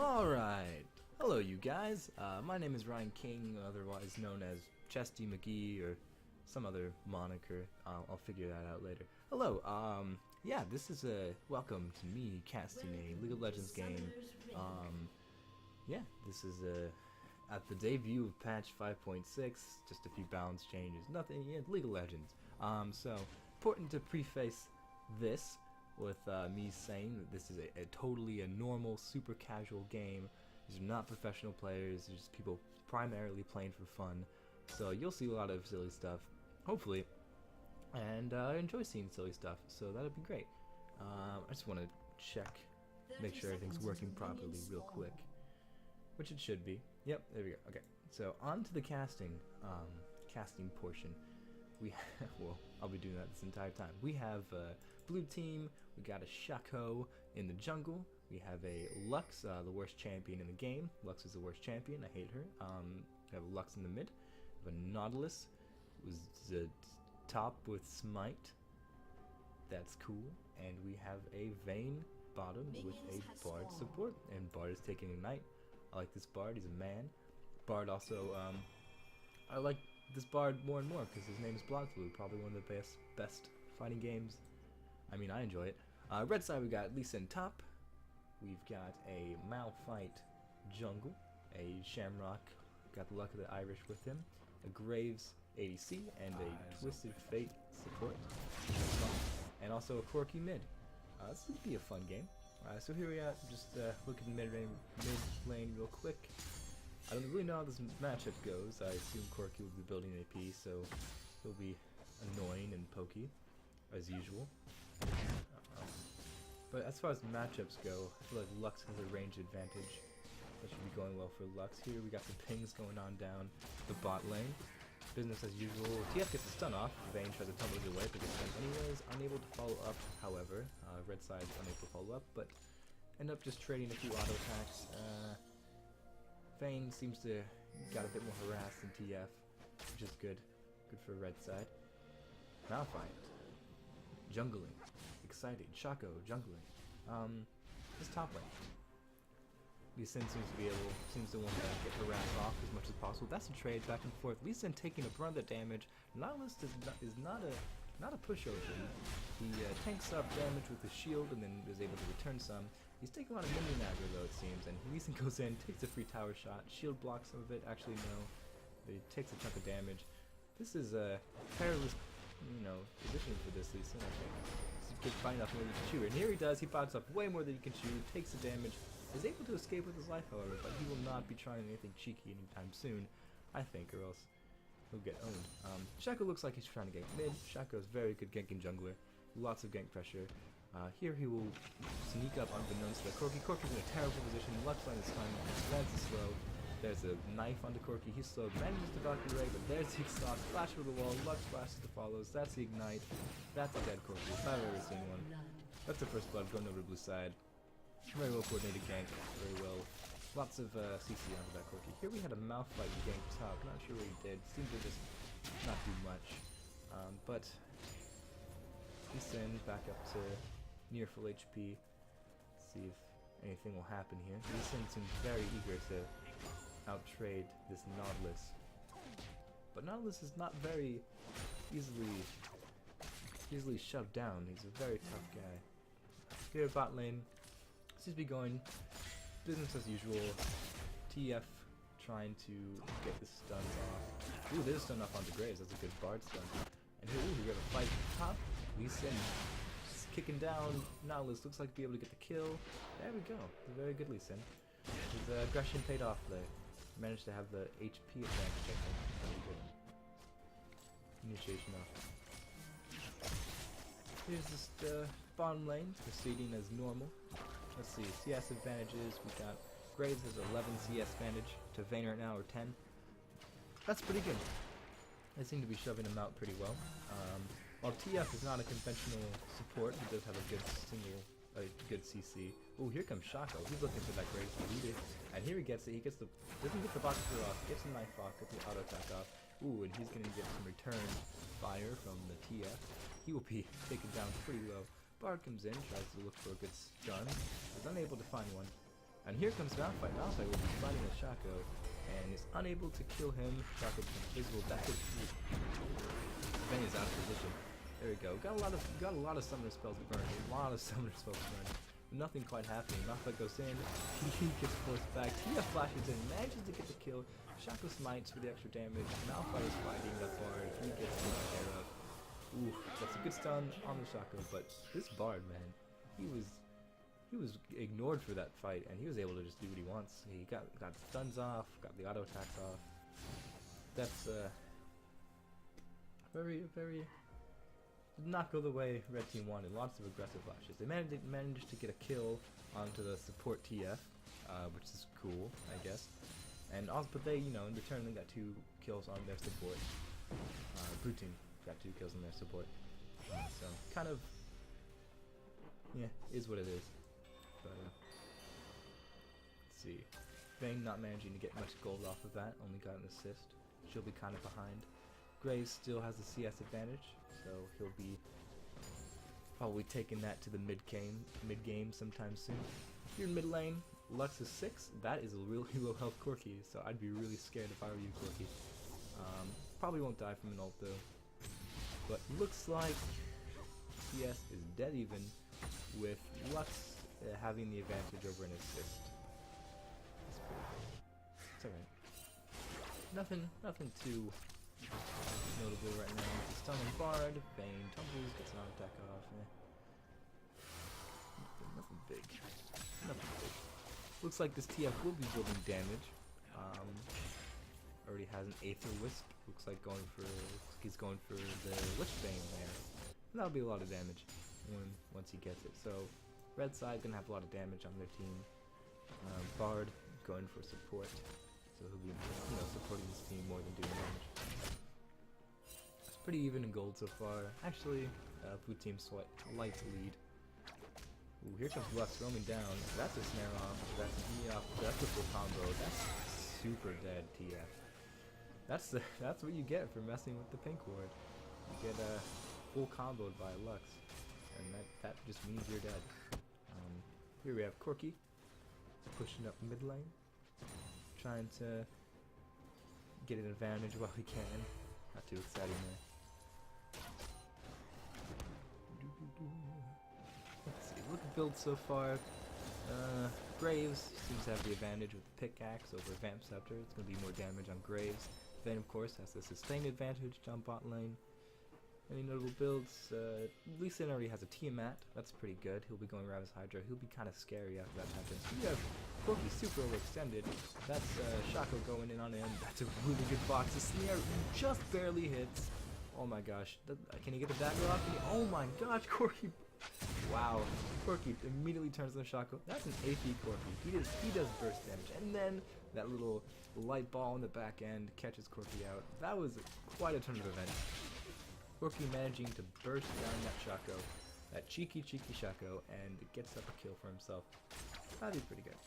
Alright, hello you guys, my name is Ryan King, otherwise known as Chesty McGee or some other moniker. I'll figure that out later. Hello, yeah, this is a welcome to me casting a League of Legends game. Yeah, this is at the debut of patch 5.6, just a few balance changes, nothing, yeah, League of Legends. So, important to preface this with me saying that this is a totally normal, super casual game. These are not professional players, they're just people primarily playing for fun. So you'll see a lot of silly stuff, hopefully, and I enjoy seeing silly stuff, so that'd be great. I just want to check, make sure everything's working properly real quick, which it should be. Yep, there we go. Okay, so on to the casting portion. Well, I'll be doing that this entire time. We have blue team, we got a Shaco in the jungle, we have a Lux, the worst champion in the game. Lux is the worst champion, I hate her. We have a Lux in the mid, we have a Nautilus, who's the top with Smite, that's cool, and we have a Vayne bottom with a Bard support, and Bard is taking Ignite. I like this Bard, he's a man. Bard also, I like this Bard more and more because his name is Blue, probably one of the best fighting games. I mean, I enjoy it. Red side, we got Lee Sin top. We've got a Malphite jungle, a Shamrock, got the luck of the Irish with him, a Graves ADC, and a Twisted Fate support, and also a Corki mid. This would be a fun game. So here we are, just look at the mid lane real quick. I don't really know how this matchup goes. I assume Corki will be building AP, so he'll be annoying and pokey, as usual. But as far as matchups go, I feel like Lux has a range advantage. That should be going well for Lux. Here we got some pings going on down the bot lane. Business as usual. TF gets the stun off. Vayne tries to tumble his away, but gets stunned anyways. Unable to follow up, however. Red side unable to follow up, but end up just trading a few auto attacks. Vayne seems to got a bit more harassed than TF, which is good. Good for red side. Malphite. Jungling. Excited. Shaco. Jungling. This top lane. Lee Sin seems to want to get harassed off as much as possible. That's a trade back and forth. Lee Sin taking a brunt of the damage. Nautilus is not a pushover. He tanks up damage with his shield and then is able to return some. He's taking a lot of minion aggro though, it seems, and Lee Sin goes in, takes a free tower shot, shield blocks some of it, actually no, but he takes a chunk of damage. This is a perilous, position for this Lee Sin, I think. He's fighting off more than he can chew, and here he does, he fights off way more than he can chew, takes the damage, is able to escape with his life however, but he will not be trying anything cheeky anytime soon, I think, or else he'll get owned. Shaco looks like he's trying to gank mid. Shaco is very good ganking jungler. Lots of gank pressure. Here he will sneak up unbeknownst to Corki. Corki's in a terrible position. Lux line is fine. Lance is slow. There's a knife onto Corki. He's slow. Manages to Valkyrie, but there's the exhaust. Flash over the wall. Lux flashes the follows. That's the ignite. That's a dead Corki. If I've ever seen one. That's the first blood going over to the blue side. Very well coordinated gank. Very well. Lots of CC onto that Corki. Here we had a Malphite gank top. Not sure what he did. Seemed to just not do much. But Lee Sin back up to near full HP. See if anything will happen here. Lee Sin seems very eager to outtrade this Nautilus. But Nautilus is not very easily shoved down. He's a very tough guy. Here at bot lane, seems to be going business as usual. TF trying to get the stuns off. Ooh, there's a stun off onto Graves. That's a good Bard stun. And here, ooh, we got a fight top. Lee Sin just kicking down. Nautilus looks like to be able to get the kill. There we go. A very good Lee Sin. His aggression paid off there. Managed to have the HP advantage, I think. Very good. Initiation off. Here's this bottom lane proceeding as normal. Let's see, CS advantages. We got Graves has 11 CS advantage to Vayne right now, or 10. That's pretty good. They seem to be shoving him out pretty well. While TF is not a conventional support, he does have a good CC. Oh, here comes Shaco. He's looking for that Graves to beat it. And here he gets it. He gets doesn't get the box throw off, gets the knife off, gets the auto attack off. Ooh, and he's going to get some return fire from the TF. He will be taken down pretty low. Bard comes in, tries to look for a good stun. Is unable to find one. And here comes Malphite. Malphite will be fighting a Shaco and is unable to kill him. Shaco becomes visible. That's it. Vayne is out of position. There we go. Got a lot of summoner spells burned. A lot of summoner spells burned. Nothing quite happening. Malphite goes in. He gets forced back. Tia flashes in, manages to get the kill. Shaco smites for the extra damage. Malphite is fighting the Bard. He gets taken care of. Ooh, that's a good stun on the Shaco, but this Bard, man, he was ignored for that fight, and he was able to just do what he wants. He got stuns off, got the auto attacks off. That's very did not go the way Red Team wanted. Lots of aggressive flashes. They managed to get a kill onto the support TF, which is cool, I guess. And also, but they, in return, they got 2 kills on their support. Blue Team got 2 kills on their support. So kind of, yeah, is what it is. But let's see. Vayne not managing to get much gold off of that. Only got an assist. She'll be kind of behind. Graves still has the CS advantage, so he'll be probably taking that to the mid game sometime soon. If you're in mid lane, Lux is 6. That is a really low health Corki, so I'd be really scared if I were you, Corki. Probably won't die from an ult though. But looks like CS is dead even, with Lux having the advantage over an assist. It's alright. Nothing too notable right now. It's a stun on Bard. Vayne tumbles, gets an auto attack off. Nothing big. Nothing big. Looks like this TF will be building damage. Already has an Aether Wisp. Looks like he's going for the Lich Bane there. And that'll be a lot of damage once he gets it. So red side gonna have a lot of damage on their team. Bard going for support. So he'll be supporting his team more than doing damage. It's pretty even in gold so far. Actually, blue team light lead. Ooh, here comes Lux roaming down. That's a snare off. That's an E off. That's a full combo. That's super dead TF. That's what you get for messing with the pink ward. You get full comboed by Lux, and that just means you're dead. Here we have Corki pushing up mid lane, trying to get an advantage while he can. Not too exciting there. Let's see, look at build so far. Graves seems to have the advantage with the pickaxe over Vamp Scepter. It's going to be more damage on Graves. Vayne, of course, has the sustain advantage on bot lane. Any notable builds? Lee Sin already has a Tiamat. That's pretty good. He'll be going Ravis Hydra. He'll be kind of scary after that happens. You have Corki super overextended. That's Shaco going in on him. That's a really good box. The snare just barely hits. Oh my gosh. Can he get the dagger off? Oh my gosh, Corki. Wow. Corki immediately turns on Shaco. That's an AP Corki. He does burst damage. And then that little light ball in the back end catches Corki out. That was quite a turn of events. Corki managing to burst down that Shaco, that cheeky Shaco, and gets up a kill for himself. That'd be pretty good.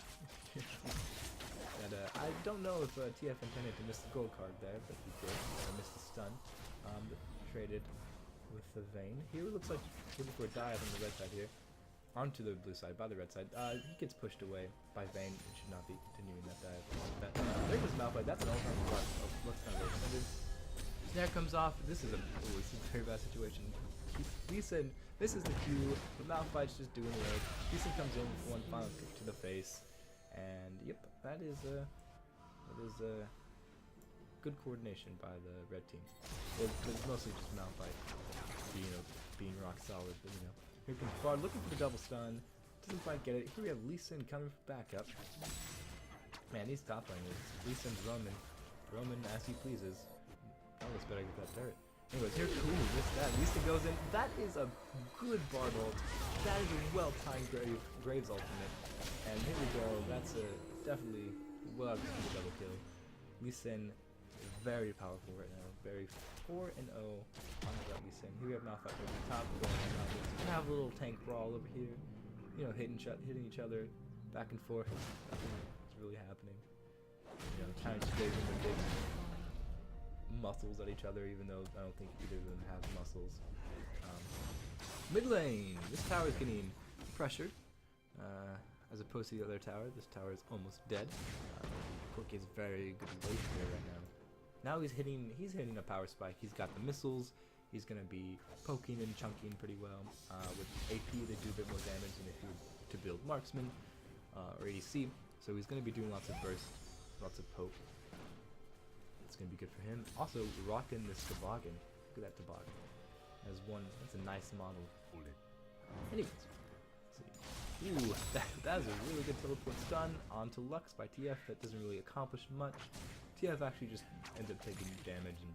And I don't know if TF intended to miss the gold card there, but he did. Missed the stun. But traded with the Vayne. Here it looks like looking for a dive on the red side here. Onto the blue side, by the red side. He gets pushed away by Vayne. It should not be continuing that dive. There goes Malphite. That's an all-time block. Let's not go extended. Snare comes off. This is a very bad situation. Lee Sin, this is the cue. The Malphite's just doing work. Lee Sin comes in with one final kick to the face, and yep, that is good coordination by the red team. It's mostly just Malphite, being rock solid. But here comes Bard looking for the double stun. Doesn't quite get it. Here we have Lee Sin coming back up. Man, these top laners. Lee Sin's roaming as he pleases. That looks better with that turret. Anyways, here, cool, missed that. Lisa goes in. That is a good Bard ult. That is a well-timed Graves ultimate. And here we go. That's definitely well executed double kill. Lisa very powerful right now. Very 4-0 on that Lisa. Here we have Malphite over the top. We're gonna have a little tank brawl over here. Hitting each other back and forth. It's really happening. Trying to stay in the big muscles at each other, even though I don't think either of them have muscles. Mid lane, this tower is getting pressured as outpost to the other tower. This tower is almost dead. Corki is very good weight here right now. Now he's hitting a power spike. He's got the missiles. He's gonna be poking and chunking pretty well. With AP, they do a bit more damage than if you were to build marksman or ADC. So he's gonna be doing lots of burst, lots of poke. It's gonna be good for him. Also, rocking this toboggan. Look at that toboggan. That's a nice model. Anyways, let's see. Ooh, that is a really good teleport stun onto Lux by TF. That doesn't really accomplish much. TF actually just ends up taking damage and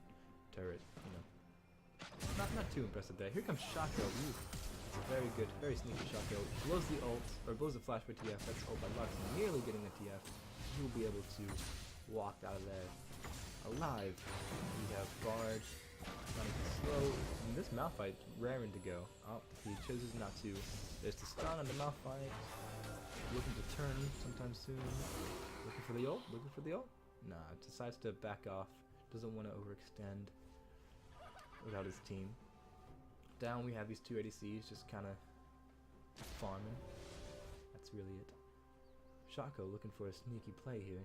turret, you know. Not too impressive there. Here comes Shaco. Ooh, it's a very good, very sneaky Shaco. Blows the ult, or blows the flash by TF. That's ult by Lux, nearly getting the TF. He'll be able to walk out of there alive. We have Bard running slow. And this Malphite raring to go. Oh, he chooses not to. There's the stun on the Malphite. Looking to turn sometime soon. Looking for the ult? Looking for the ult? Nah, decides to back off. Doesn't want to overextend without his team. Down we have these two ADCs just kind of farming. That's really it. Shaco looking for a sneaky play here.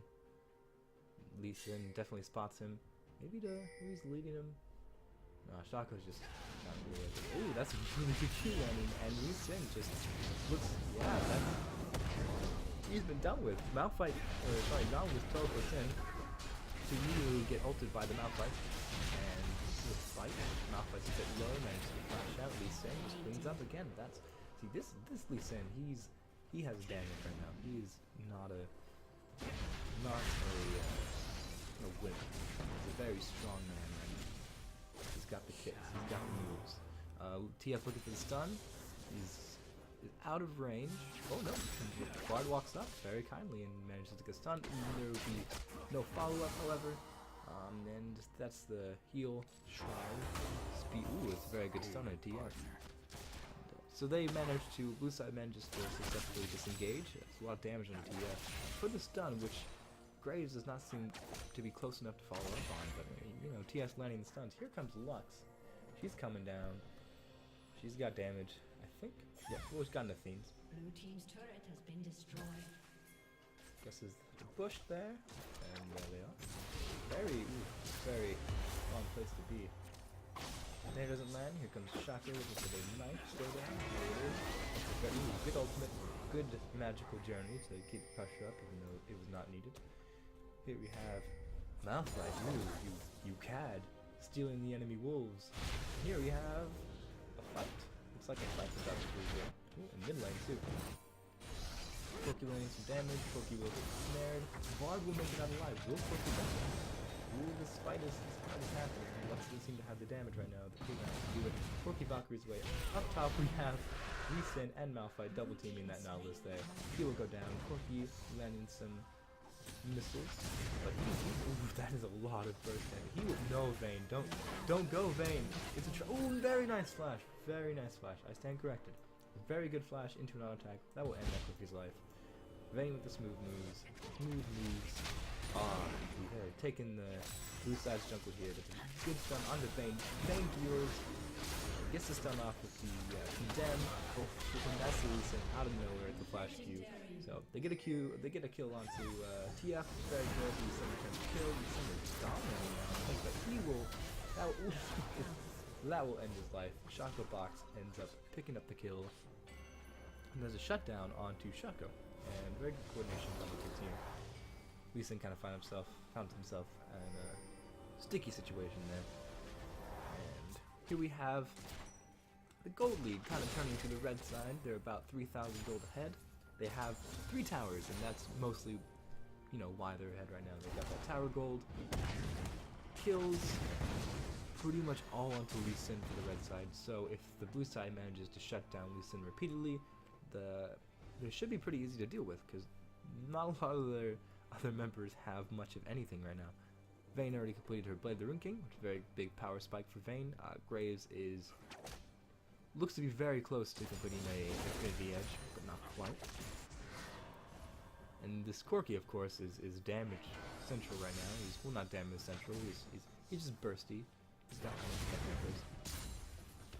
Lee Sin definitely spots him. Maybe he's leading him. Nah, Shaco's just not really. Ooh, that's a really good Q landing, and Lee Sin just looks. Yeah, he's been dealt with. Malphite, Dom was teleports in to immediately get ulted by the Malphite, and with fight, Malphite's a bit low, manages to flash out. Lee Sin just cleans up again. This Lee Sin, he has damage right now. He is not a wimp. He's a very strong man right now. He's got the kicks. He's got the moves. TF looking for the stun. He's out of range. Oh no! Bard walks up very kindly and manages to get stunned. There will be no follow-up, however. And that's the heal shroud. Speed. Ooh, it's a very good stun at TF. So they managed to, blue side manages to successfully disengage. That's a lot of damage on TF. For the stun, which Graves does not seem to be close enough to follow up on, but you know, TF's landing the stuns. Here comes Lux. She's coming down. She's got damage, I think. Yeah, well, she's got Nathane's. Blue team's turret has been destroyed. Guess there's the bush there, and there they are. Very fun place to be. There doesn't land. Here comes Shaco looking for the knife. Go down. There it is. Good ultimate. Good magical journey to keep the pressure up, even though it was not needed. Here we have Malphite. Ooh, you cad. Stealing the enemy wolves. Here we have a fight. Looks like a fight is about to be here. Ooh, and mid lane too. Corki landing some damage. Corki will get snared. Bard will make it out alive. Will Corki die? Ooh, this fight is happening. Lux doesn't seem to have the damage right now. The King has to do it. Corki Valkyrie's way. Up top we have Lee Sin and Malphite double teaming that Nautilus there. He will go down. Corki landing some missiles. But ooh, that is a lot of burst damage. He will no Vayne. Don't go Vayne. It's a ooh, very nice flash. Very nice flash. I stand corrected. Very good flash into an auto attack. That will end that Corki's life. Vayne with the smooth moves. They're taking the blue side's jungle here. That's a good stun onto Vayne. Vayne heals. Gets the stun off with the condemn. That's Lee Sin out of nowhere at the flash Q. So they get a kill onto TF. Very good. Lee Sin returns the kill. Lee Sin is dominating now. But that will end his life. Shaco Box ends up picking up the kill. And there's a shutdown onto Shaco. And very good coordination from the two team. Lee Sin kind of found himself in a sticky situation there. And here we have the gold lead kind of turning to the red side. They're about 3,000 gold ahead. They have 3 towers, and that's mostly, you know, why they're ahead right now. They got that tower gold. Kills pretty much all onto Lee Sin for the red side. So if the blue side manages to shut down Lee Sin repeatedly, they should be pretty easy to deal with, because not a lot of their other members have much of anything right now. Vayne already completed her Blade the Rune King, which is a very big power spike for Vayne. Graves looks to be very close to completing a Infinity Edge, but not quite. And this Corki, of course, is damage central right now. Well, not damage central. He's just bursty. He's got burst.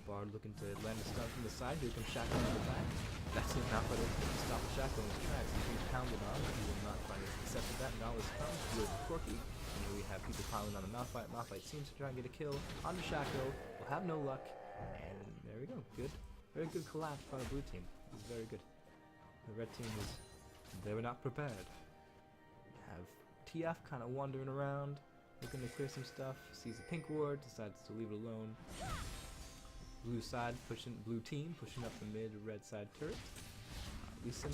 Bard looking to land a stun from the side. Here comes Shaco on the back. That's enough of it to stop the Shackle in his tracks. He's pounded on, but he will not find his accept of that. Nihilus comes with Corky. And here we have people piling on a Malphite. Malphite seems to try and get a kill on the Shackle. Will have no luck. And there we go. Good. Very good collapse by the blue team. It was very good. The red team was... They were not prepared. Have TF kind of wandering around, looking to clear some stuff. Sees a pink ward, decides to leave it alone. Blue team pushing up the mid red side turret. Lee Sin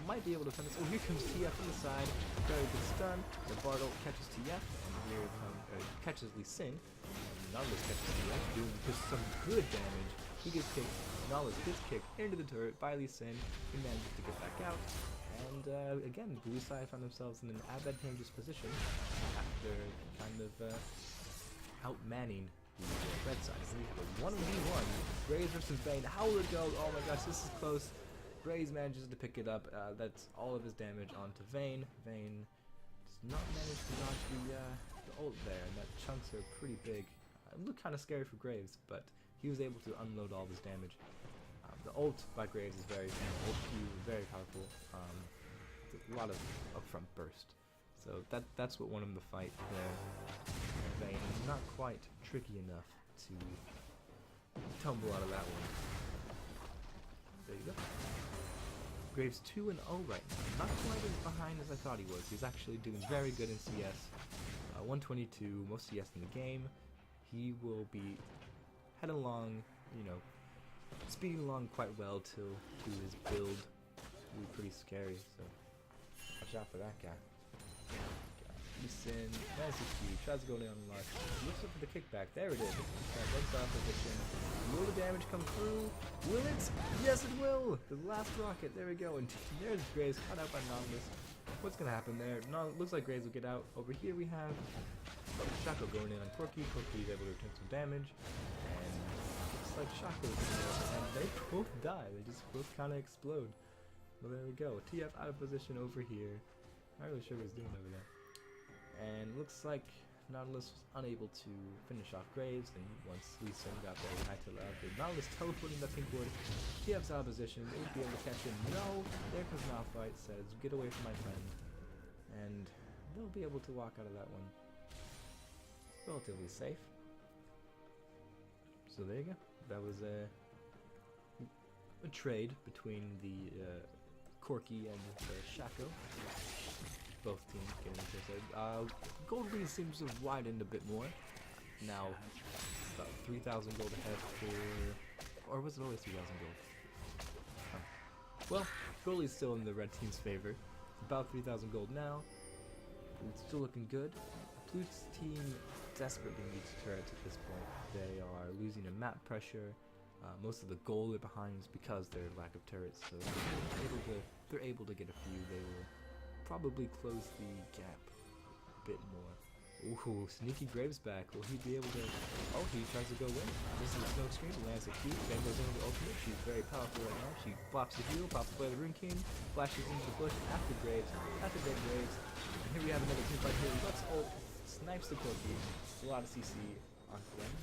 might be able to finish. Oh, here comes TF on the side. Very good stun. The Bartle catches TF, and here catches Lee Sin. Nihilus catches TF, doing just some good damage. He gets kicked. Nihilus gets kicked into the turret by Lee Sin. He manages to get back out. And again, blue side found themselves in an advantageous position after kind of outmanning the red side. So we have a 1v1. Graves versus Vayne. How will it go? Oh my gosh, this is close. Graves manages to pick it up. That's all of his damage onto Vayne. Vayne does not manage to dodge the ult there, and that chunks are pretty big. It looked kind of scary for Graves, but he was able to unload all of his damage. The ult by Graves is very very powerful. A lot of upfront burst. So that's what won him the fight there. Vayne is not quite tricky enough to tumble out of that one. There you go. Graves 2-0 right now. Not quite as behind as I thought he was. He's actually doing very good in CS. 122, most CS in the game. He will be heading along, you know, speeding along quite well till his build will be pretty scary, so watch out for that guy. Lee Sin, nice and cute, tries to go down luck, looks up for the kickback, there it is, one side position. Will the damage come through? Will it? Yes it will! The last rocket, there we go, and there's Graves, caught out by Nihilus. What's gonna happen there? No, looks like Graves will get out. Over here we have Shaco going in on Corky. Corky is able to return some damage, and looks like Shaco is going to and they both die. They just both kind of explode. Well, there we go. TF out of position over here. Not really sure what he's doing over there. And looks like Nihilus was unable to finish off Graves, and once Lee Sin got there, he had to allow the Nihilus teleporting the pink ward. TF's out of position. They would be able to catch him. No! There comes Malphite, says, get away from my friend. And they'll be able to walk out of that one relatively safe. So there you go. That was a trade between the Corky and Shaco. Both teams getting into it. Gold lead seems to have widened a bit more. Now, about 3,000 gold ahead for... Or was it always 3,000 gold? Huh. Well, gold is still in the red team's favor. About 3,000 gold now. It's still looking good. Blue team desperately needs turrets at this point. They are losing in map pressure. Most of the gold they're behind is because their lack of turrets. So they're able to get a few. They will probably close the gap a bit more. Ooh, sneaky Graves back. Will he be able to... Oh, he tries to go in. This is no screen. Lands a key. Then goes into the ultimate. She's very powerful right now. She flops the heal, pops the Rune King, flashes into the bush after Graves, after dead Graves. And here we have another team fight here. Let's ult, snipes the Corky. A lot of CC onto them.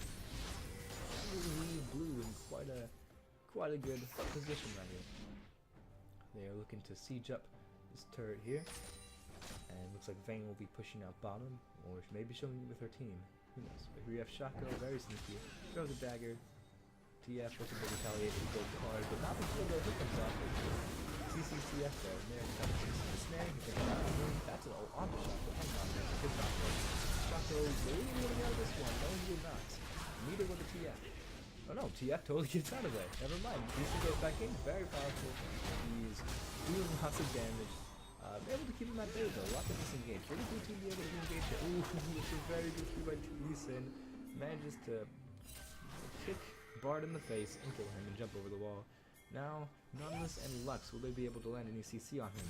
Blue in quite a good position right here. They are looking to siege up this turret here, and looks like Vayne will be pushing out bottom, or maybe she'll meet with her team. Who knows? But here we have Shaco, very sneaky. Throws a dagger. TF looking to retaliate with a gold card, but not before the hook comes off. CCTF there, and there comes the snare. He can out of that's an ult onto Shaco. And not there. Good knock there. Shaco really getting out of this one. No, he will not. Neither will the TF. Oh no, TF totally gets out of there. Never mind. Decent goes back in. Very powerful. He's doing lots of damage. Able to keep him at bay though. Lots of disengage. Will the blue team be able to engage it? Ooh, it's a very good kill by Lee Sin. Manages to kick Bard in the face and kill him and jump over the wall. Now, Nihilus and Lux, will they be able to land any CC on him?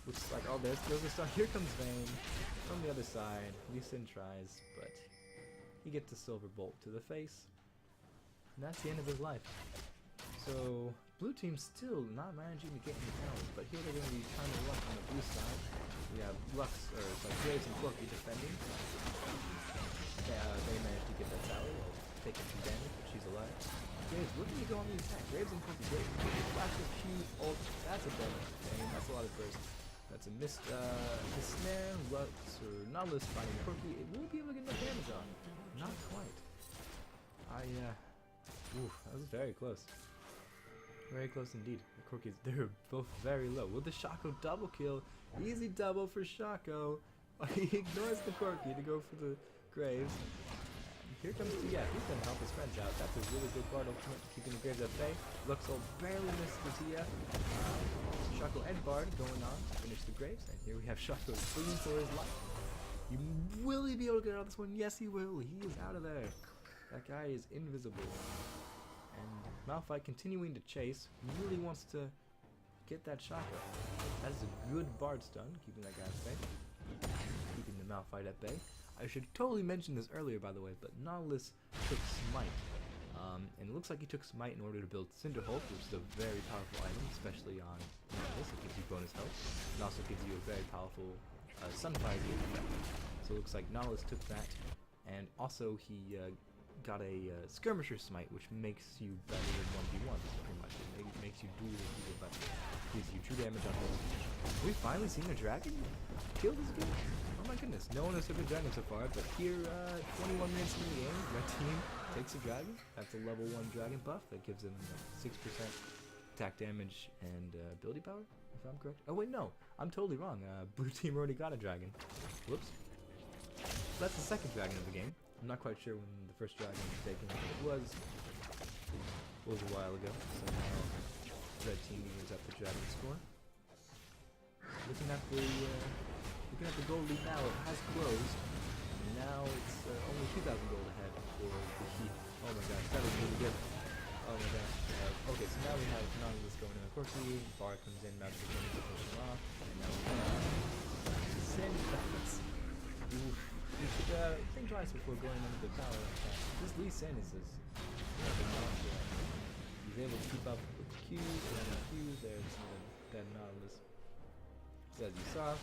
Looks like, oh, there's the start. Here comes Vayne from the other side. Lee Sin tries, but he gets a silver bolt to the face. And that's the end of his life. So, blue team's still not managing to get any towers, but here they're going to be trying to luck on the blue side. We have Graves and Corky defending. They managed to get that tower. taking some damage, but she's alive. Graves looking to go on the attack. Graves and Corky. Graves. Flash of Q, ult. That's a damage. Dang, that's a lot of burst. That's a missed snare. Lux or Nautilus fighting Corky. It will be able to get enough damage on. Not quite. Oof, that was very close. Very close indeed. The Corkies, they're both very low. With the Shaco double kill. Easy double for Shaco. He ignores the Corky to go for the Graves. Here comes TF. He's going to help his friends out. That's a really good Bard ultimate, keeping the Graves at bay. Luxol barely missed the TF. Shaco and Bard going on to finish the Graves. And here we have Shaco fleeing for his life. Will he be able to get out of this one? Yes, he will. He is out of there. That guy is invisible. And Malphite continuing to chase. Really wants to get that Shaco. That is a good Bard stun, keeping that guy at bay. Keeping the Malphite at bay. I should totally mention this earlier, by the way, but Nautilus took Smite. And it looks like he took Smite in order to build Cinderholt, which is a very powerful item, especially on Nautilus. It gives you bonus health. It also gives you a very powerful Sunfire effect. So it looks like Nautilus took that. And also he got a Skirmisher Smite, which makes you better in 1v1, pretty much. It makes you duel with people better. Gives you true damage on hold. Have we finally seen a dragon kill this game? Oh my goodness, no one has took a dragon so far, but here, 21 minutes into the game, red team takes a dragon. That's a level 1 dragon buff that gives him 6% attack damage and ability power, if I'm correct. Oh wait, no, I'm totally wrong. Blue team already got a dragon. Whoops. So that's the second dragon of the game. I'm not quite sure when the first dragon was taken, but it was a while ago. So now red team moves up the dragon score. Looking at the gold lead now, it has closed. And now it's only 2,000 gold ahead for the Heat. Oh my gosh, that was really good. Oh my gosh. Okay, so now we have Nautilus going in a Corky. Bar comes in, Magic King to push him off. And now we have Sin Defense. Oof. You should think twice before going into the tower like that. This Lee Sin is this. He's able to keep up with the Qs, and then the Qs, there's dead Nautilus. So as you saw,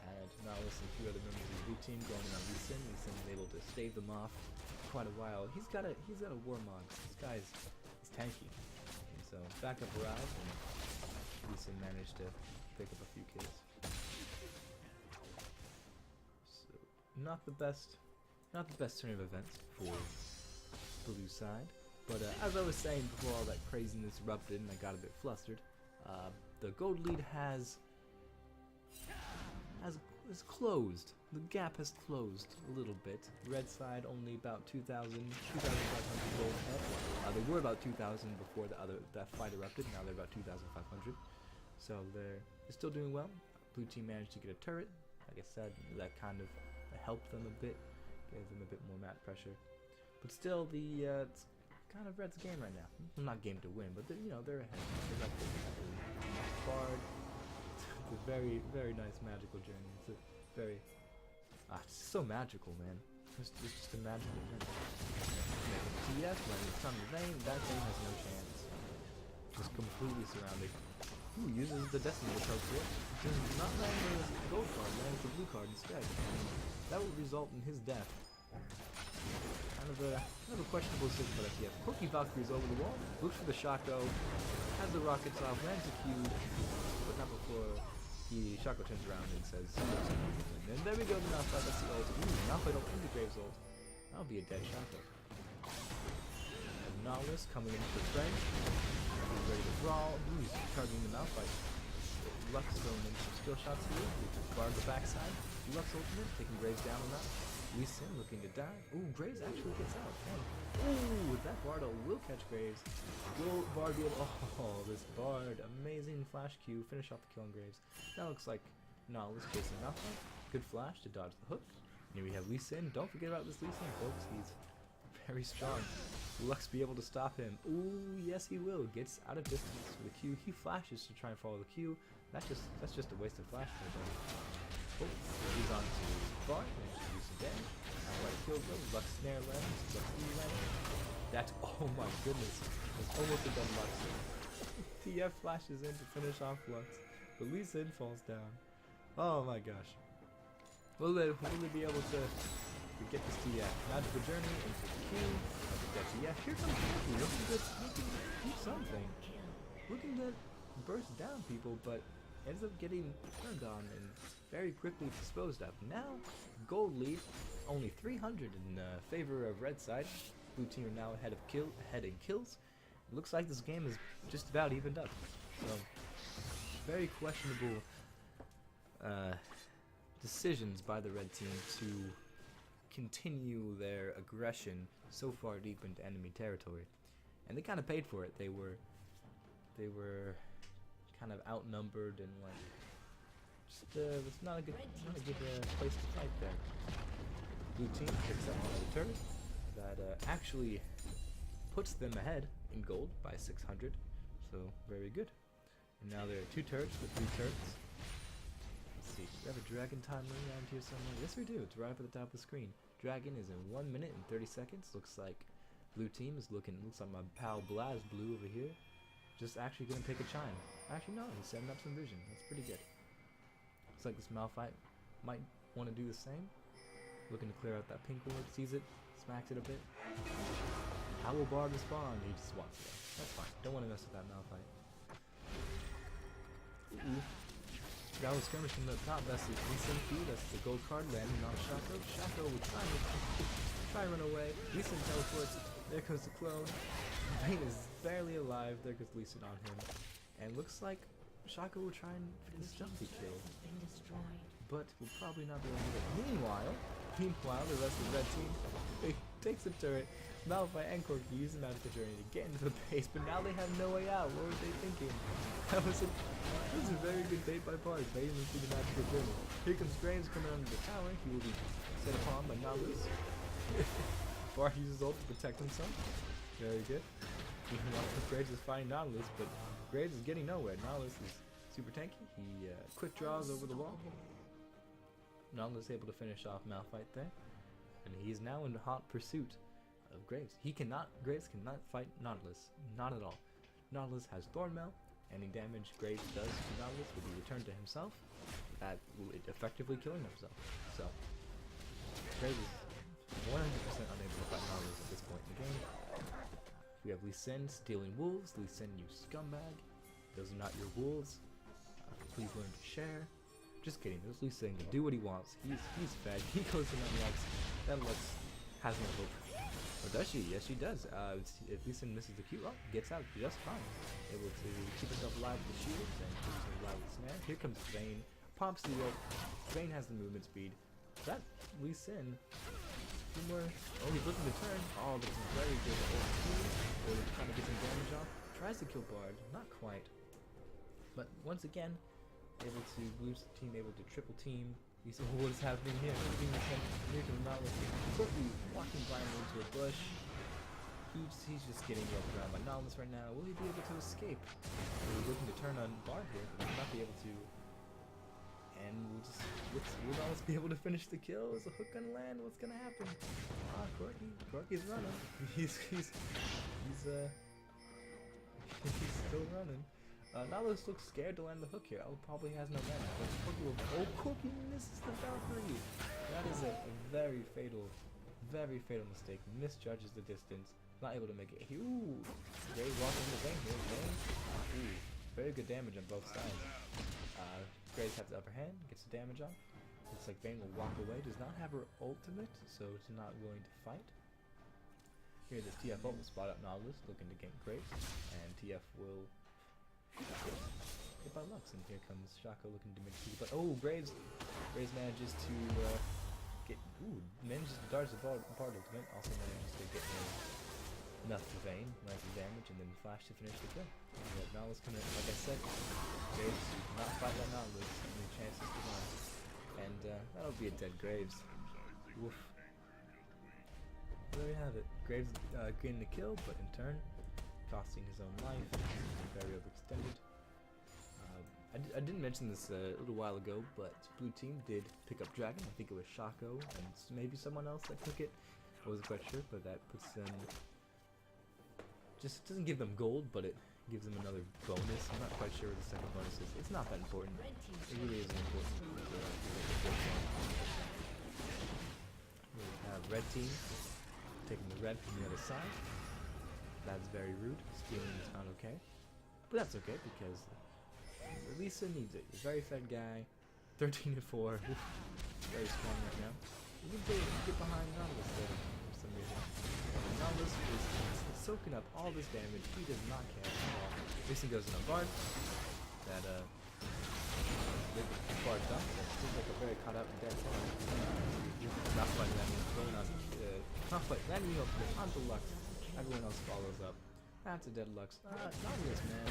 and Nautilus and a few other members of the blue team going in on Lee Sin. Lee Sin is able to stave them off for quite a while. He's got a Warmog. This guy is tanky. And so backup arrived, and Lee Sin managed to pick up a few kills. So not the best turn of events for blue side. But as I was saying before all that craziness erupted and I got a bit flustered, the gold lead has closed. The gap has closed a little bit. Red side only about 2,500 gold ahead. They were about 2,000 before that fight erupted. Now they're about 2,500. So they're still doing well. Blue team managed to get a turret. Like I said, that kind of helped them a bit, gave them a bit more mat pressure. But still, it's kind of Red's game right now. Not game to win, but they're ahead. They got the Bard. It's a very, very nice magical journey. It's a very it's so magical, man. It's just a magical journey. TF when it's on the vein, that thing has no chance. Just completely surrounded. Ooh, uses the Destiny to teleport. Does not land the gold card, lands the blue card instead. That would result in his death. Kind of a questionable decision by the TF. Corky Valkyrie's over the wall, looks for the Shaco, has the rockets off, lands a Q, but not before Shaco turns around and says, and there we go, the Malphite, that's the ult. Ooh, Malphite ult into Graves ult. That'll be a dead Shaco. And Nautilus coming in for French. He's ready to brawl. Ooh, he's targeting the Malphite. Lux going in some skill shots here. We can guard the backside. Lux ultimate, taking Graves down on that. Lee Sin looking to die. Ooh, Graves actually gets out. Ooh, that Bard will catch Graves. Will Bard be able... Oh, this Bard. Amazing flash Q. Finish off the kill on Graves. That looks like Nautilus chasing Malphite. Good flash to dodge the hook. And here we have Lee Sin. Don't forget about this Lee Sin, folks. He's very strong. Will Lux be able to stop him? Ooh, yes he will. Gets out of distance for the Q. He flashes to try and follow the Q. That's just a waste of flash for him. Oh, he's on to Bard. Damage. Outright kill goes. Lux snare lands. Lux E lands. That's, oh my goodness. It's almost a done Lux. TF flashes in to finish off Lux. But Lee Sin falls down. Oh my gosh. Will they be able to We get to see Magical Journey into the Q. Here comes Corky, looking to do something. Looking to burst down people, but ends up getting turned on and very quickly disposed of. Now, gold lead, only 300 in favor of red side. Blue team are now ahead in kills. It looks like this game is just about evened up. So, very questionable decisions by the red team to continue their aggression so far deep into enemy territory, and they kind of paid for it. They were kind of outnumbered and like it's not a good place to fight there. Blue team picks up another turret that actually puts them ahead in gold by 600, so very good. And now there are 2 turrets with 3 turrets. Let's see, do we have a dragon timer around here somewhere? Yes we do, it's right up at the top of the screen. Dragon is in 1 minute and 30 seconds. Looks like blue team is looks like my pal Blaz Blue over here. Just actually gonna pick a chime. Actually no, he's setting up some vision. That's pretty good. Looks like this Malphite might want to do the same. Looking to clear out that pink ward, sees it, smacks it a bit. How will Bard respond? He just wants it. That's fine. Don't want to mess with that Malphite. Ooh. That was skirmish from the top. That's the Lee Q. That's the gold card landing on Shaco. Shaco will try and run away. Lee Sin teleports. There comes the clone. Vayne is barely alive. There goes Lee Sin on him. And looks like Shaco will try and get this jumpy kill. But will probably not be able to do it. Meanwhile, the rest of the red team takes the turret. Malphite and Corky use the Magical Journey to get into the base, but now they have no way out. What were they thinking? That was a very good bait by Bard, baiting them through the Magical Journey. Here comes Graves coming under the tower. He will be set upon by Nautilus. Bard uses ult to protect himself. Very good. Graves is fighting Nautilus, but Graves is getting nowhere. Nautilus is super tanky. He quick draws over the wall. Nautilus is able to finish off Malphite there, and he is now in hot pursuit of Graves. Graves cannot fight Nautilus, not at all. Nautilus has Thornmail. Any damage Graves does to Nautilus will be returned to himself. That will effectively killing himself. So Graves is 100% unable to fight Nautilus at this point in the game. We have Lee Sin stealing wolves. Lee Sin, you scumbag. Those are not your wolves. Please learn to share. Just kidding. There's Lee Sin to do what he wants. He's fed. He goes to that Lux has no hope. Or does she? Yes, she does. If Lee Sin misses the Q, gets out just fine. Able to keep herself alive with the shields and keep herself alive with the snare. Here comes Vayne. Pops the ult. Vayne has the movement speed. That Lee Sin. He's looking to turn. Oh, this is very good. Ult trying to get some damage off. Tries to kill Bard. Not quite. But once again, blue team able to triple team. You see what is happening here. Here comes Nautilus. Quickly walking blindly into a bush. He's just getting roped around by Nautilus right now. Will he be able to escape? We're looking to turn on Bard here, but he'll not be able to. And will Nautilus be able to finish the kill? Is the hook gonna land? What's gonna happen? Corky's running. He's still running. Nautilus looks scared to land the hook here. Probably has no mana. But Corky will. Oh, Corky misses the Valkyrie. That is a very fatal mistake. Misjudges the distance. Not able to make it. Ooh, Graves walking the Vayne here. Vayne. Ooh, very good damage on both sides. Graves has the upper hand. Gets the damage off. Looks like Vayne will walk away. Does not have her ultimate, so it's not willing to fight. Here, this TF ult will spot up Nautilus, looking to gank Graves, and TF will. Hit by Lux, and here comes Shaco looking to make two. But Graves manages to manages to dodge the Bard ultimate. Also manages to get enough to Vayne, nice damage, and then flash to finish the kill. Nautilus coming in. Like I said, Graves not fight that Nautilus. Any chances to win, and that'll be a dead Graves. Woof. There we have it. Graves getting the kill, but in turn costing his own life. Very overextended. I didn't mention this a little while ago, but blue team did pick up Dragon. I think it was Shaco and maybe someone else that took it. I wasn't quite sure, but that puts them. Just doesn't give them gold, but it gives them another bonus. I'm not quite sure what the second bonus is. It's not that important. It really isn't important. We have team taking the red from the other side. That's very rude. Stealing is not okay. But that's okay because Lisa needs it. He's a very fed guy. 13 to 4. Oof, very strong right now. You can get behind Nautilus there for some reason. Nautilus is soaking up all this damage. He does not care at all. Lisa goes in a Bard. That Bard dump. That seems like a very caught up and dead Bard. Not fighting that means going on. Not fighting that means on the Lux. Everyone else follows up. That's a dead Lux. Nautilus, man.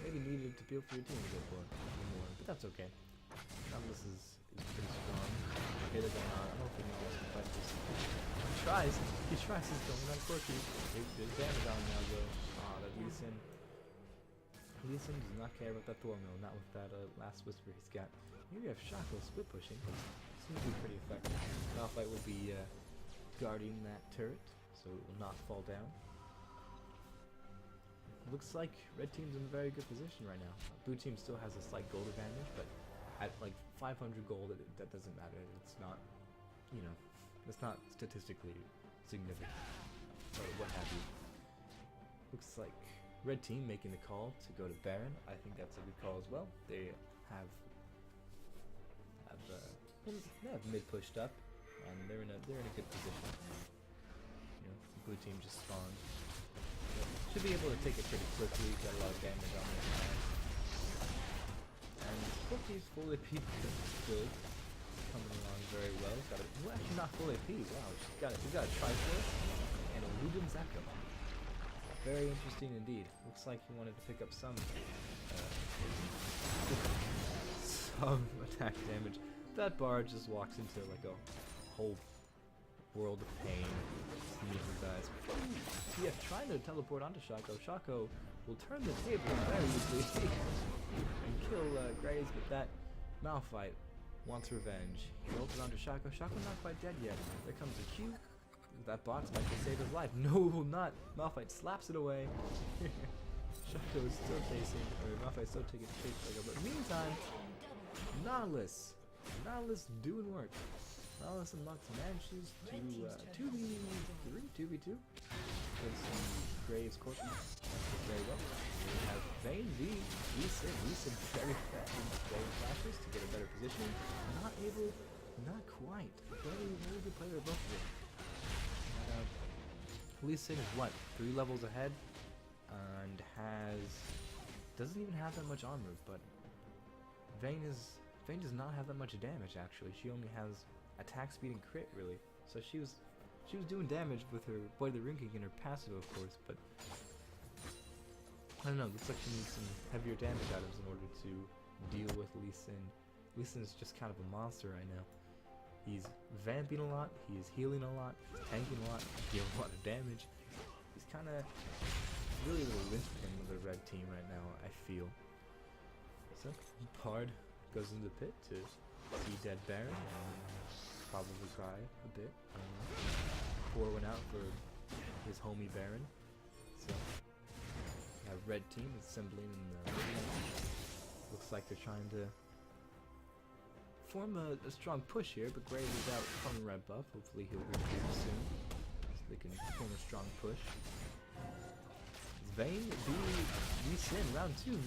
Maybe needed to peel for your team a bit more, but that's okay. Nautilus is pretty strong. Okay, they're going on. I don't think Nautilus can fight this. He tries his going on quirky. There's damage on him now though. That Lee Sin does not care about that Thormill, not with that last whisper he's got. Here we have Shaco split pushing. Seems to be pretty effective. Malphite will be guarding that turret, so it will not fall down. Looks like red team's in a very good position right now. Blue team still has a slight gold advantage, but at like 500 gold, that doesn't matter. It's not, you know, it's not statistically significant, or what have you. Looks like red team making the call to go to Baron. I think that's a good call as well. They have mid pushed up, and they're in a good position. You know, blue team just spawned. Should be able to take it pretty quickly, got a lot of damage on their side. And Corky's full AP good. Coming along very well. Well, actually not full AP, wow, he's got a Triforce and a Luden's Echo. Very interesting indeed. Looks like he wanted to pick up some attack damage. That Bard just walks into like a whole world of pain. Sneezes eyes. TF trying to teleport onto Shaco. Shaco will turn the table very easily and kill Graves, but that Malphite wants revenge. He rolls it onto Shaco. Shaco not quite dead yet. There comes a Q. That bot's might just save his life. No, it will not. Malphite slaps it away. Shaco is still chasing, or Malphite's still taking chase Shaco. But meantime, Nautilus doing work. Nautilus and Lux manages to 2v2 with some Graves Corpus. Very well. We have Vayne v Lee Sin. Lee Sin very fast in Flame Flashes to get a better position. Not quite. Very good player both of them. Lee Sin is what? 3 levels ahead? And doesn't even have that much armor, but Vayne does not have that much damage actually. She only has attack speed and crit really. So she was doing damage with her Boy the Ring King in her passive of course, but I don't know, looks like she needs some heavier damage items in order to deal with Lee Sin. Lee Sin is just kind of a monster right now. He's vamping a lot, he's healing a lot, he's tanking a lot, he's dealing a lot of damage. He's kinda really the linchpin of the red team right now, I feel. So Bard goes into the pit to see dead Baron and probably cry a bit. I don't know. Pour one out for his homie Baron. So red team assembling in the middle. Looks like they're trying to form a strong push here, but Graves is out from the red buff. Hopefully he'll recoup soon, so they can form a strong push. Vayne v Lee Sin, round 2.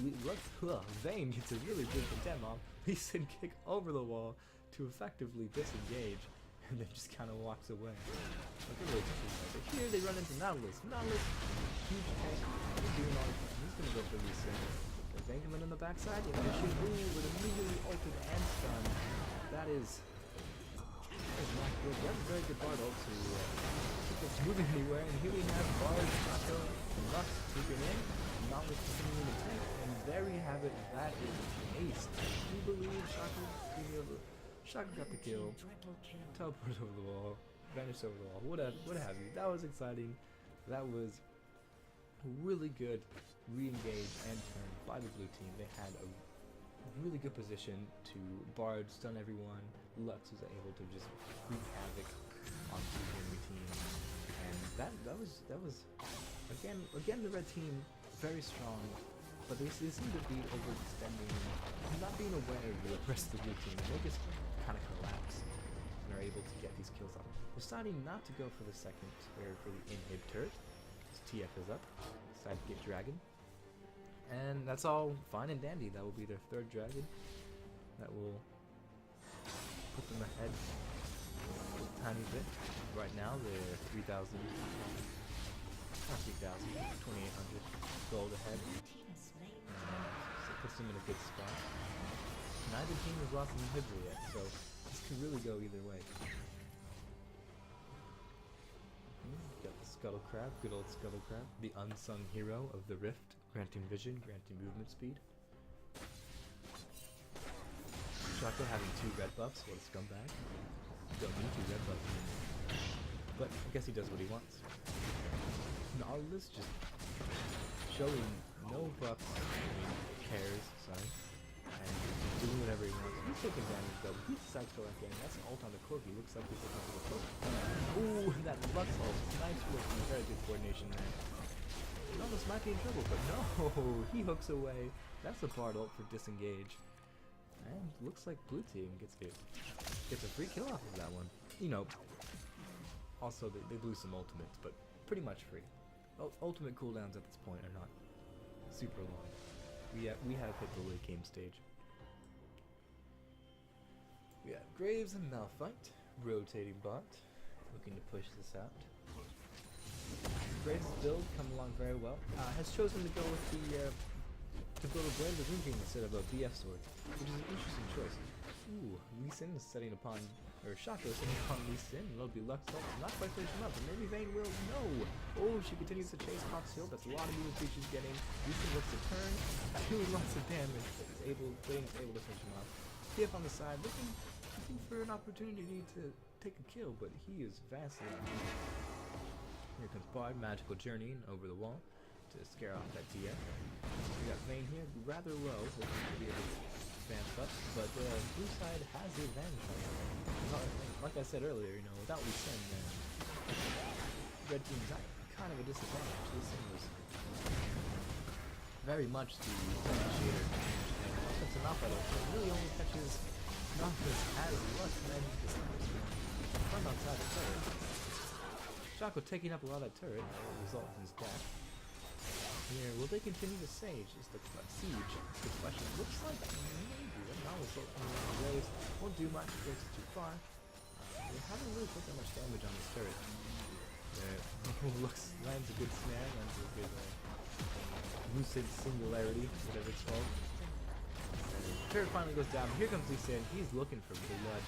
Vayne gets a really big demo. Lee Sin kick over the wall to effectively disengage, and then just kind of walks away. Like a really but here they run into Nautilus. Nautilus, huge tank. He's doing all the time. He's gonna go for Lee Sin. Vayne coming in the backside. With immediately ulted and stun. That is not good. That's a very good Bard ult to keep us moving anywhere. And here we have Bard, Shaco, and Lux moving in. Nautilus continuing to tank. And there we have it. That is ace. I do believe Shaco got the kill. Teleported over the wall. Vanished over the wall. What have you. That was exciting. That was really good re-engage and turn by the blue team. They had a really good position to Bard, stun everyone. Lux was able to just wreak havoc on the enemy team, and that was again the red team very strong, but they seem to be overextending, not being aware of the rest of the blue team. They just kind of collapse. and are able to get these kills off. Deciding not to go for the second, or for the inhib turret. His TF is up. Decide to get dragon. And that's all fine and dandy. That will be their third dragon. That will put them ahead a tiny bit. Right now they're 3,000, not 3,000, 2,800 gold ahead. So it puts them in a good spot. Neither team has lost an inhibitor yet, so this could really go either way. Got the Scuttle Crab, good old Scuttle Crab, the unsung hero of the Rift, granting vision, granting movement speed. Shaco having 2 red buffs, what a scumbag. Don't need 2 red buffs anymore. But I guess he does what he wants. Nautilus just showing no buffs, cares, sorry. And just doing whatever he wants. He's taking damage though. He decides to go after him. That's an ult on the Corgi. Looks like he's looking for the Corgi. Ooh, that Lux ult. Nice work and very good coordination there. Nautilus might be in trouble, but no! He hooks away. That's a Bard ult for disengage. And looks like blue team gets a free kill off of that one. You know, also they blew some ultimates, but pretty much free. Ultimate cooldowns at this point are not super long. We have hit the late game stage. We have Graves and Malphite, rotating bot, looking to push this out. Graves' build coming along very well. Has chosen to go with to build a blade of Zoom instead of a BF sword, which is an interesting choice. Ooh, Lee Sin is setting upon, or Shaco is setting upon Lee Sin. It'll be Lux ult. Not quite finish him up, but maybe Vayne will. No! Oh, she continues to chase Hawk's Hill. That's a lot of movement speed she's getting. Lee Sin looks to turn, doing lots of damage, but Vayne's able to finish him off. TF on the side, looking for an opportunity to take a kill, but he is vastly outnumbered. Here comes Bard, magical journeying over the wall to scare off that TF. We got Vayne here, rather low, looking to be able to advance up, but the blue side has the advantage right now. Like I said earlier, you know, without Lee Sin, then red team's at kind of a disadvantage. Lee Sin was very much the initiator, and offensive Malphite ult really only catches Nautilus as Lux, and then just front outside the turret. Shaco taking up a lot of that turret will result in his death. Here, will they continue to siege? Is the siege? The question. Looks like maybe that Nautilus ult on the Graves won't do much. Graves is too far. They haven't really put that much damage on this turret. Lands a good snare, lands a good lucid singularity, whatever it's called. Turret finally goes down. Here comes Lee Sin. He's looking for blood.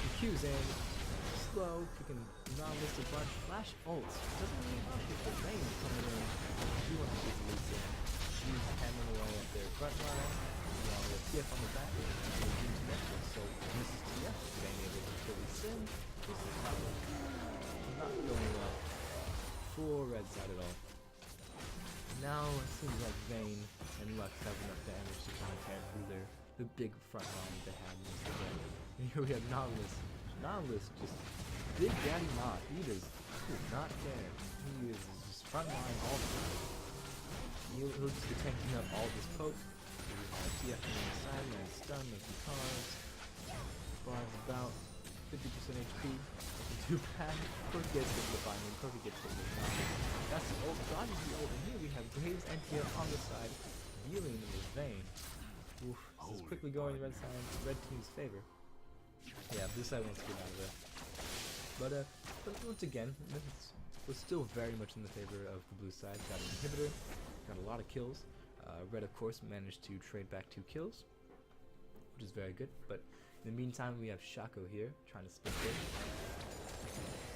He cues in. Slow, kicking Nautilus a bunch. Flash ults. Doesn't really much because Vayne coming in. He wants to get Lee Sin. He's hammering away at their front line. With TF on the back. So misses TF. Vayne able to kill Lee Sin. This is not going well for red side at all. Now it seems like Vayne and Lux have enough damage to kind of tear through the big front line they had most of the day. And here we have Nautilus. Nautilus just big daddy not. He does not care. He is just front line all the time. He'll just be tanking up all this poke. We have TF on the side and stun as he carves. Bard's about 50% HP. Nothing too bad. Corki gets hit with the binding. Corki gets hit with Nautilus. That's the ult. Dodges the ult. And here we have Graves and TF on the side, dealing with Vayne. Oof, this is quickly going red team's favor. Yeah, blue side wants to get out of there. But once again, was still very much in the favor of the blue side. Got an inhibitor, got a lot of kills. Red, of course, managed to trade back 2 kills, which is very good. But in the meantime, we have Shaco here trying to split it.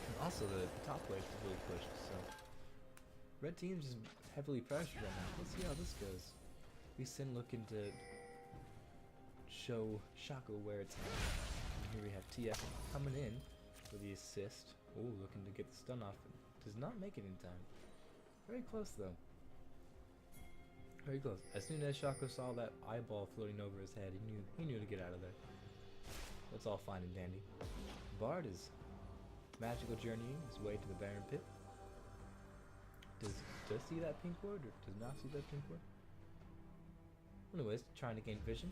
And also, the top lane is really pushed. So red team's just heavily pressured right now. Let's see how this goes. Lee Sin looking to show Shaco where it's at. And here we have TF coming in for the assist. Oh, looking to get the stun off. Does not make it in time. Very close though. Very close. As soon as Shaco saw that eyeball floating over his head, he knew to get out of there. That's all fine and dandy. Bard is magical journeying his way to the Baron Pit. Does see that pink ward or does not see that pink ward? Anyways, trying to gain vision.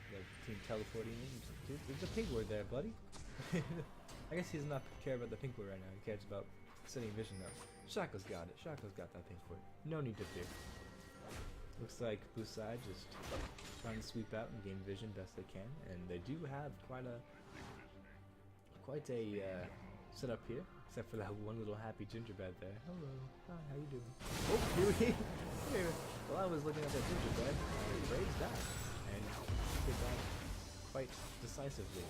The team teleporting in. Dude, there's a pink ward there, buddy. I guess he does not care about the pink ward right now. He cares about setting vision up. Shaco's got it. Shaco's got that pink ward. No need to fear. Looks like blue side just trying to sweep out and gain vision best they can, and they do have quite a setup here, except for that one little happy gingerbread there. Hello, hi, how you doing? Oh, here. While I was looking at that gingerbread, Braves died, and they died quite decisively.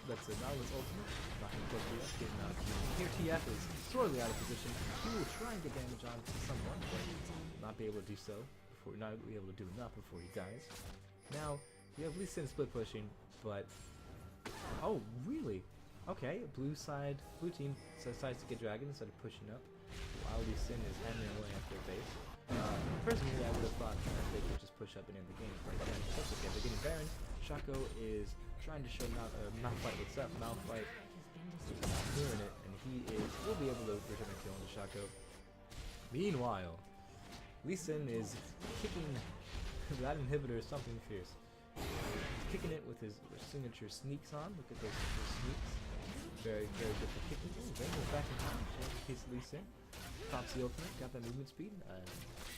That's a Nautilus ultimate. Not going to kill TF, getting out of position. Here TF is sorely out of position. He will try and get damage on to someone, but not be able to do so before, not be able to do enough before he dies. Now we have Lee Sin split pushing, but oh really? Okay, blue team decides to get dragon instead of pushing up, while Lee Sin is hammering away at their base. Personally, I would have thought that they could just push up and end the game right then. That's okay. They're getting Baron. Shaco is trying to show Malphite what's up. Malphite is not hearing it, and will be able to return a kill into Shaco. Meanwhile, Lee Sin is kicking that inhibitor is something fierce. He's kicking it with his signature sneaks on. Look at those sneaks. Very, very good for kicking. Ooh, Vayne goes back in time. He's Lee Sin. Pops the ultimate, got that movement speed.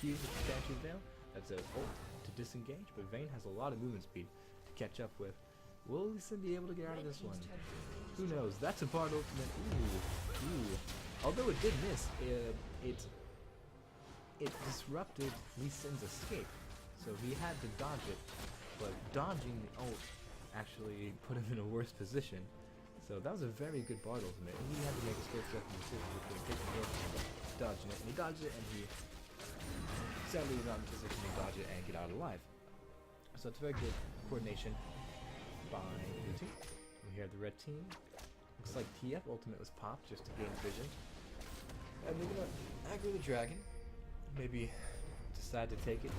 Q with the statue veil. That's a ult to disengage, but Vayne has a lot of movement speed to catch up with. Will Lee Sin be able to get out of this one? Who knows? That's a Bard ultimate. Ooh. Although it did miss, it disrupted Lee Sin's escape, so he had to dodge it, but dodging the ult actually put him in a worse position. So that was a very good Bard ultimate, and he had to make a split-second decision between taking it and dodging it, and he dodged it, and he sadly was not in a position to dodge it and get out alive. So it's very good coordination by the team. We hear the red team. Looks like TF ultimate was popped just to gain vision. And they're gonna aggro the dragon. Maybe decide to take it.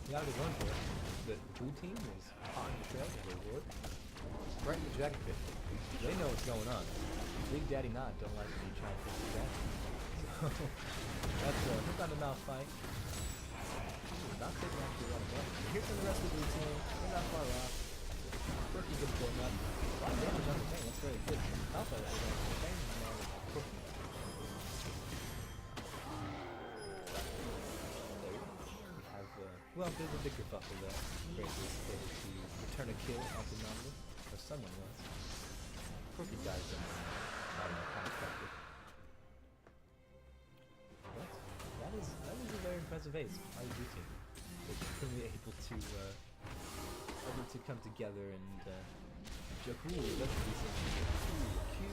Not a run for it. The blue team is on the trail of the reward. Right in the dragon pit. They know what's going on. Big Daddy Not don't like me trying to fix the dragon. So that's hook on the Malphite. Not taking actually a lot of damage. Here from the rest of the blue team. They're not far off. Quirky good going up. A lot of damage on the Vayne. That's very good. Malphite actually on the Vayne and now with Quirky. Well, there's a bigger buffalo there. Brave was able to return a kill onto Nautilus, or someone was. Quirky dies in I don't know, kind of effective. But that is a very impressive ace by the blue team. They're definitely able to come together and Jakku, that's decent. Q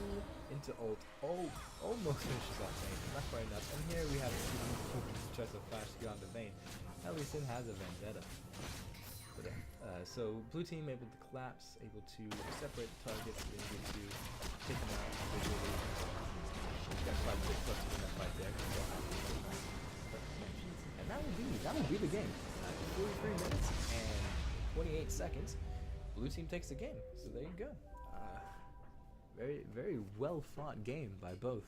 into ult. Oh, almost finishes off Vayne. Not quite enough. And here we have tries to flash beyond the Vayne. At least Sin has a vendetta. But, so blue team able to collapse, able to separate the targets, able to take them out visually. Got quite a bit of flex in that fight there. And that will be the game. 43 minutes and 28 seconds. Blue team takes the game. So there you go. Very, very well fought game by both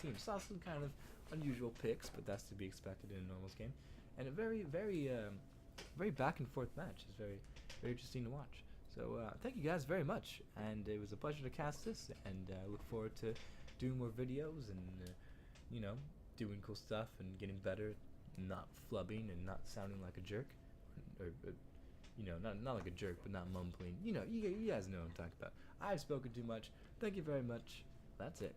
teams. Saw some kind of unusual picks, but that's to be expected in a normals game. And a very, very, very back and forth match. It's very, very interesting to watch. So thank you guys very much, and it was a pleasure to cast this. And I look forward to doing more videos and doing cool stuff and getting better, not flubbing and not sounding like a jerk, or not like a jerk, but not mumbling. You guys know what I'm talking about. I've spoken too much. Thank you very much. That's it.